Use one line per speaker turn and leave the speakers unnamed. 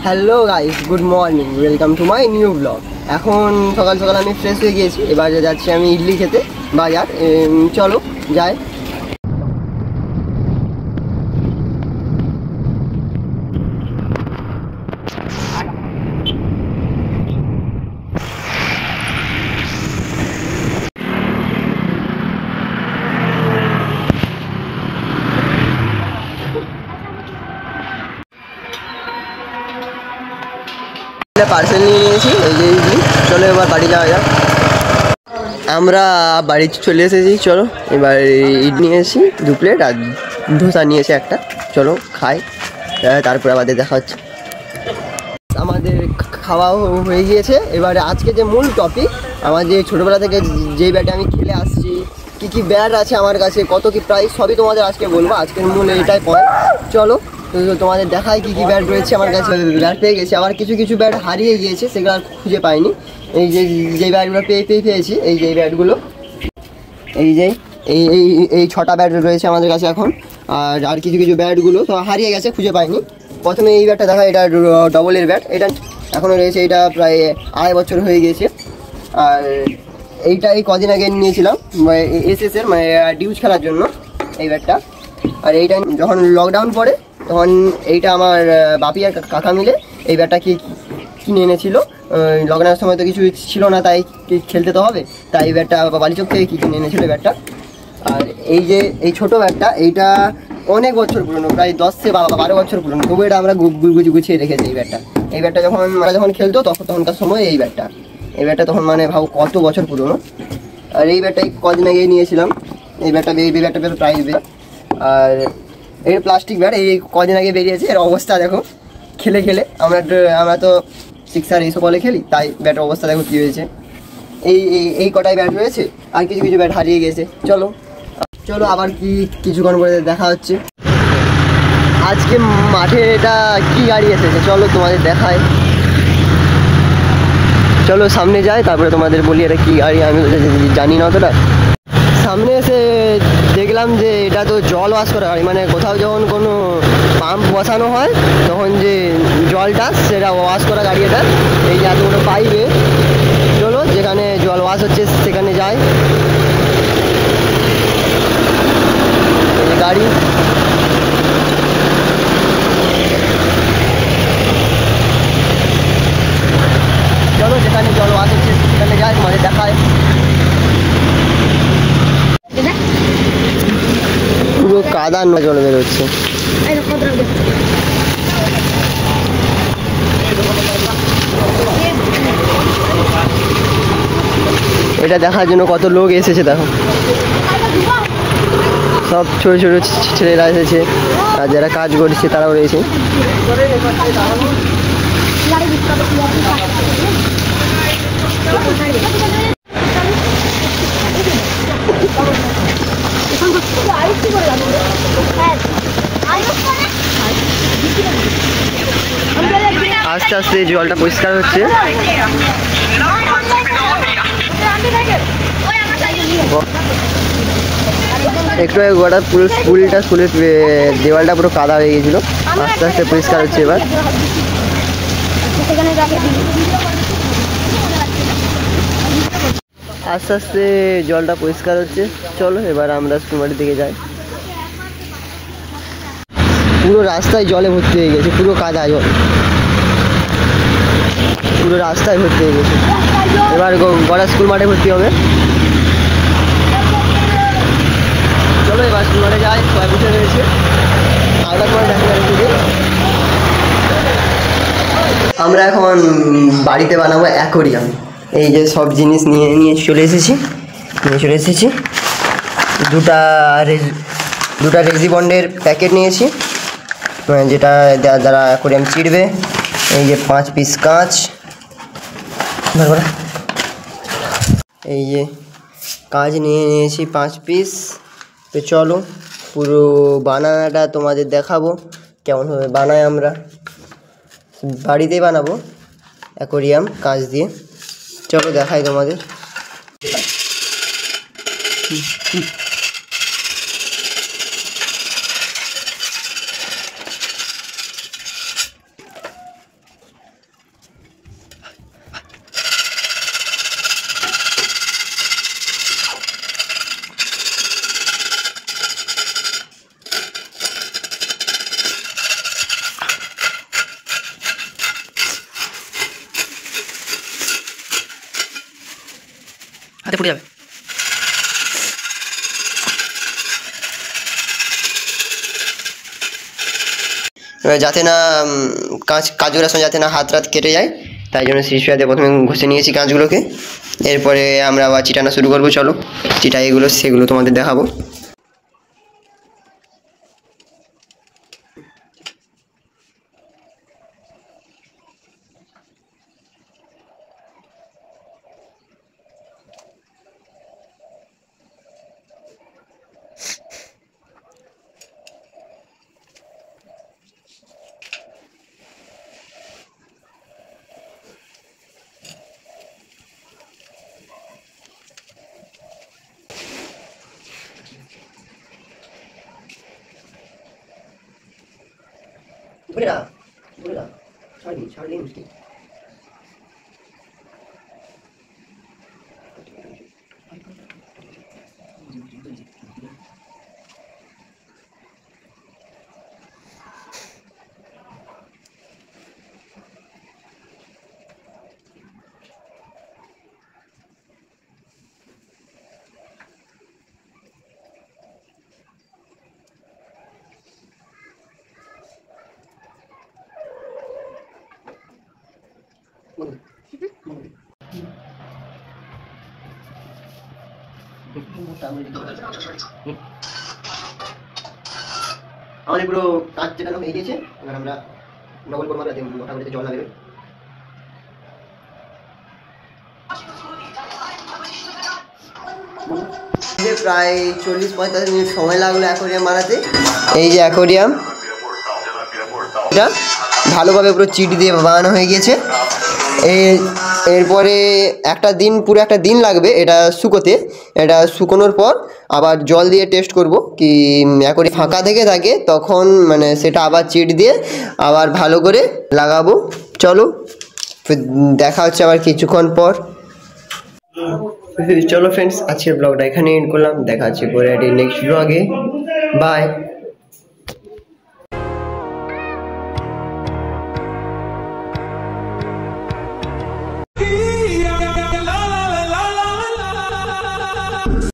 Hello guys, good morning, welcome to my new blog. এখন সকাল সকাল আমি ফ্রেশ হয়ে গিয়েছি, এবার যাচ্ছি আমি ইডলি খেতে বাজার। চলো যাই। পার্সেল নিয়ে নিয়েছি, এই যে ইডলি। চলো এবার বাড়ি যাওয়া যাক। আমরা বাড়ি চলে এসেছি। চলো এবার ইডলি নিয়েছি 2 প্লেট আর ধোসা নিয়েছি একটা। চলো খাই, তারপরে আমাদের দেখা হচ্ছে। আমাদের খাওয়াও হয়ে গিয়েছে। এবারে আজকে যে মূল টপিক, আমার যে ছোটোবেলা থেকে যেই ব্যাটে আমি খেলে আসছি, কী কী ব্যাট আছে আমার কাছে, কত কী প্রাইস, সবই তোমাদের আজকে বলবো। আজকের মূল এটাই পয়েন্ট। চলো তোমাদের দেখাই কী কী ব্যাট রয়েছে আমার কাছে। ব্যাট পেয়ে গেছি, আবার কিছু কিছু ব্যাট হারিয়ে গিয়েছে, সেগুলো আর খুঁজে পাইনি। এই যে ব্যাটগুলো পেয়েছি, এই যে ব্যাটগুলো, এই যে এই 6টা ব্যাট রয়েছে আমাদের কাছে এখন। আর কিছু কিছু ব্যাটগুলো তো হারিয়ে গেছে, খুঁজে পাইনি। প্রথমে এই ব্যাটটা দেখা, এটা ডবলের ব্যাট, এটা এখনও রয়েছে, এটা প্রায় 2.5 বছর হয়ে গেছে। আর এইটা এই কদিন আগে নিয়েছিলাম এসএসের, মানে ডিউজ খেলার জন্য এই ব্যাটটা। আর এইটা যখন লকডাউন পড়ে তখন এইটা আমার বাপি আর কাকা মিলে এই ব্যাটটা কিনে এনেছিল। লকডাউনের সময় তো কিছু ছিল না, তাই খেলতে তো হবে, তাই এই ব্যাটটা বালিচক থেকে কিনে এনেছিল এই ব্যাটটা। আর এই যে এই ছোটো ব্যাটটা, এইটা অনেক বছর পুরনো, প্রায় 10 থেকে 12 বছর পুরনো, তবু এটা আমরা গুছিয়ে রেখেছি এই ব্যাটটা। এই ব্যাটটা যখন খেলতো তখনকার সময় এই ব্যাটটা তখন মানে ভাব কত বছর পুরনো। আর এই ব্যাটটাই কদিন আগে নিয়েছিলাম। এই ব্যাটটা বেশ প্রাইস বেশ। আর এই প্লাস্টিক ব্যাট, এই কদিন আগে বেরিয়েছে। এর অবস্থা দেখো, খেলে আমরা তো সিক্সার এইসব বলে খেলি, তাই ব্যাটের অবস্থা দেখো কী হয়েছে। এই কটাই ব্যাট রয়েছে, আর কিছু কিছু ব্যাট হারিয়ে গেছে। চলো আবার কিছুক্ষণ পরে দেখা হচ্ছে। আজকে মাঠে এটা কি গাড়ি এসেছে, চলো তোমাদের দেখায়। চলো সামনে যাই, তারপরে তোমাদের বলি এটা কি গাড়ি, আমি জানি না অতটা। সামনে এসে দেখলাম যে এটা তো জল ওয়াশ করা গাড়ি, মানে কোথাও যখন কোনো পাম্প বসানো হয় তখন যে জলটা সেটা ওয়াশ করা গাড়ি এটা। এই যে এতগুলো পাইপে, চলো যেখানে জল ওয়াশ হচ্ছে সেখানে যাই। গাড়ি চলো যেখানে জল ওয়াশ হচ্ছে সেখানে যাই, তোমাদের দেখায়। পুরো কাদা না জল বেরোচ্ছে। এটা দেখার জন্য কত লোক এসেছে দেখো, সব ছোট ছোট ছেলেরা এসেছে, আর যারা কাজ করছে তারাও রয়েছে। আস্তে আস্তে জলটা পরিষ্কার হচ্ছে। একটু গোটা পুরো স্কুলের দেওয়ালটা পুরো কাদা হয়ে গেছিলো, আস্তে আস্তে পরিষ্কার হচ্ছে এবার। আস্তে আস্তে জলটা পরিষ্কার হচ্ছে। চলো এবার আমরা স্কুল মাঠের দিকে যাই। পুরো রাস্তায় জলে ভর্তি হয়ে গেছে, পুরো কাদা জল, পুরো রাস্তায় ভর্তি হয়ে গেছে। এবার গোটা স্কুল মাঠে ভর্তি হবে। চলো এবার স্কুল মাঠে যাই, সবাই বসে রয়েছে। আমরা এখন বাড়িতে বানাবো অ্যাকোরিয়াম। এই যে সব জিনিস নিয়ে চলে এসেছি। দুটা রেজিবন্ডের প্যাকেট নিয়েছি, যেটা দ্বারা অ্যাকোরিয়াম চিড়বে। এই যে 5 পিস কাঁচ, এই যে কাঁচ নিয়েছি 5 পিস। তো চলো পুরো বানানাটা তোমাদের দেখাবো কেমনভাবে বানাই। আমরা বাড়িতেই বানাবো অ্যাকোরিয়াম কাঁচ দিয়ে। চলো দেখাই তোমাদের।
হাতে ফুটে যাবে।
এবার যাতে না কাজ করার সময় যাতে না হাত কেটে যায়, তাই জন্য শিশুয়াতে প্রথমে ঘষে নিয়েছি কাঁচগুলোকে। এরপরে আমরা আবার চিটানো শুরু করবো। চলো চিটা এগুলো সেগুলো তোমাদের দেখাবো। ছাড়লি মুশকিল। আমাদের পুরো কাজ চেটানো হয়ে গেছে। এবার আমরা ডবল করবো, মোটামুটি জল লাগবে। প্রায় 40-45 মিনিট সময় লাগলো অ্যাকোরিয়াম বানাতে। এই যে অ্যাকোরিয়াম, এটা ভালোভাবে পুরো চিট দিয়ে বানানো হয়ে গিয়েছে। এরপরে পুরো একটা দিন লাগবে এটা শুকোতে। এটা শুকোনোর পর আবার জল দিয়ে টেস্ট করব কি অ্যাকোরিয়াম ফাঁকা থেকে থাকে, তখন মানে সেটা আবার চিট দিয়ে আবার ভালো করে লাগাবো। চলো দেখা হচ্ছে আবার কিছুক্ষণ পর। চলো ফ্রেন্ডস, আজকের ব্লগটা এখানে এন্ড করলাম। দেখা হচ্ছে পরে নেক্সট ব্লগে। বাই।